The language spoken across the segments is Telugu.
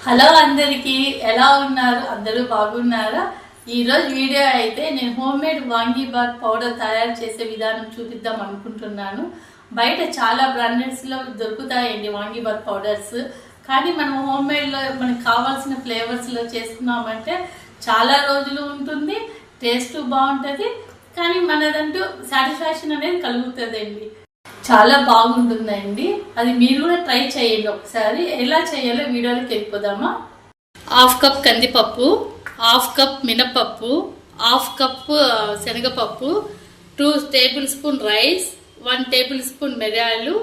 హలో అందరికీ ఎలా ఉన్నారు? అందరూ బాగున్నారా? ఈరోజు వీడియో అయితే నేను హోమ్ మేడ్ వాంగీబాత్ పౌడర్ తయారు చేసే విధానం చూపిద్దాం అనుకుంటున్నాను. బయట చాలా బ్రాండెడ్స్లో దొరుకుతాయండి వాంగీబాత్ పౌడర్స్. కానీ మనం హోమ్ మేడ్లో మనకు కావాల్సిన ఫ్లేవర్స్లో చేసుకున్నామంటే చాలా రోజులు ఉంటుంది, టేస్ట్ బాగుంటుంది, కానీ మనదంటూ సాటిస్ఫాక్షన్ అనేది కలుగుతుందండి. చాలా బాగుంటుందండి. అది మీరు కూడా ట్రై చేయండి ఒకసారి. ఎలా చేయాలో వీడియోలోకి వెళ్ళిపోదామా? హాఫ్ కప్ కందిపప్పు, హాఫ్ కప్ మినపప్పు, హాఫ్ కప్ శనగపప్పు, 2 table spoon rice, 1 table spoon మిరియాలు,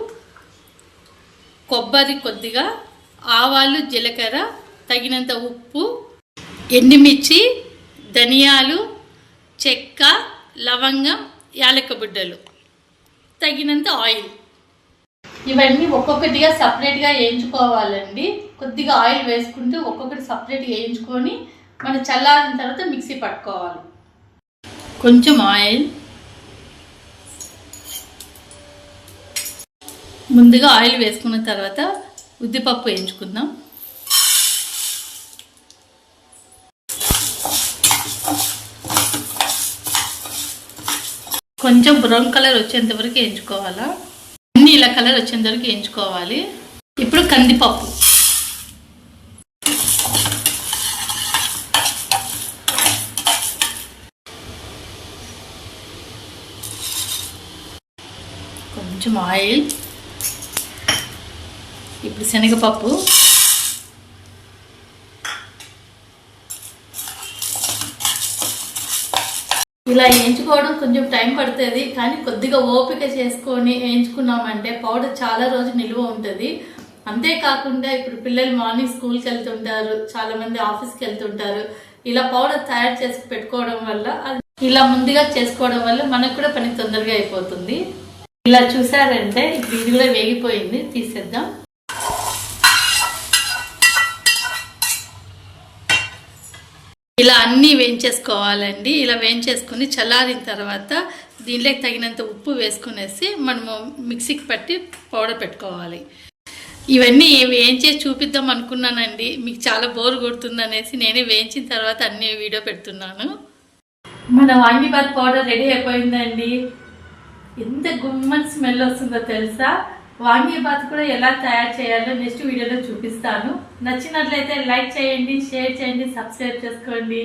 కొబ్బరి కొద్దిగా, ఆవాలు, జీలకర్ర, తగినంత ఉప్పు, ఎండుమిర్చి, ధనియాలు, చెక్క, లవంగం, యాలక్క బుడ్డలు, తగినంత ఆయిల్. ఇవన్నీ ఒక్కొక్కటిగా సపరేట్గా వేయించుకోవాలండి. కొద్దిగా ఆయిల్ వేసుకుంటూ ఒక్కొక్కటి సపరేట్గా వేయించుకొని మనం చల్లారిన తర్వాత మిక్సీ పట్టుకోవాలి. కొంచెం ఆయిల్, ముందుగా ఆయిల్ వేసుకున్న తర్వాత ఉద్దిపప్పు వేయించుకుందాం. కొంచెం బ్రౌన్ కలర్ వచ్చేంత వరకు వేయించుకోవాలా. అన్ని ఇలా కలర్ వచ్చేంత వరకు వేయించుకోవాలి. ఇప్పుడు కందిపప్పు, కొంచెం ఆయిల్, ఇప్పుడు శనగపప్పు, ఇలా వేయించుకోవడం కొంచెం టైం పడుతుంది, కానీ కొద్దిగా ఓపిక చేసుకొని వేయించుకున్నామంటే పౌడర్ చాలా రోజు నిల్వ ఉంటుంది. అంతేకాకుండా ఇప్పుడు పిల్లలు మార్నింగ్ స్కూల్కి వెళ్తుంటారు, చాలా మంది ఆఫీస్కి వెళ్తుంటారు. ఇలా పౌడర్ తయారు చేసి పెట్టుకోవడం వల్ల, ఇలా ముందుగా చేసుకోవడం వల్ల మనకు కూడా పని తొందరగా అయిపోతుంది. ఇలా చూసారంటే ఇప్పుడు ఇది కూడా వేగిపోయింది, తీసేద్దాం. ఇలా అన్నీ వేయించేసుకోవాలండి. ఇలా వేయించేసుకుని చల్లారిన తర్వాత దీనిలోకి తగినంత ఉప్పు వేసుకునేసి మనము మిక్సీకి పట్టి పౌడర్ పెట్టుకోవాలి. ఇవన్నీ వేయించేసి చూపిద్దాం అనుకున్నానండి, మీకు చాలా బోర్ కొడుతుంది అనేసి నేనే వేయించిన తర్వాత అన్ని వీడియో పెడుతున్నాను. మన వాంగీబాత్ పౌడర్ రెడీ అయిపోయిందండి. ఎంత గుమ్మని స్మెల్ వస్తుందో తెలుసా? వాంగీబాత్ కూడా ఎలా తయారు చేయాలో నెక్స్ట్ వీడియోలో చూపిస్తాను. నచ్చినట్లయితే లైక్ చేయండి, షేర్ చేయండి, సబ్స్క్రైబ్ చేసుకోండి.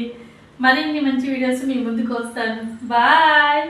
మరిన్ని మంచి వీడియోస్ మీ ముందుకు వస్తాను. బాయ్.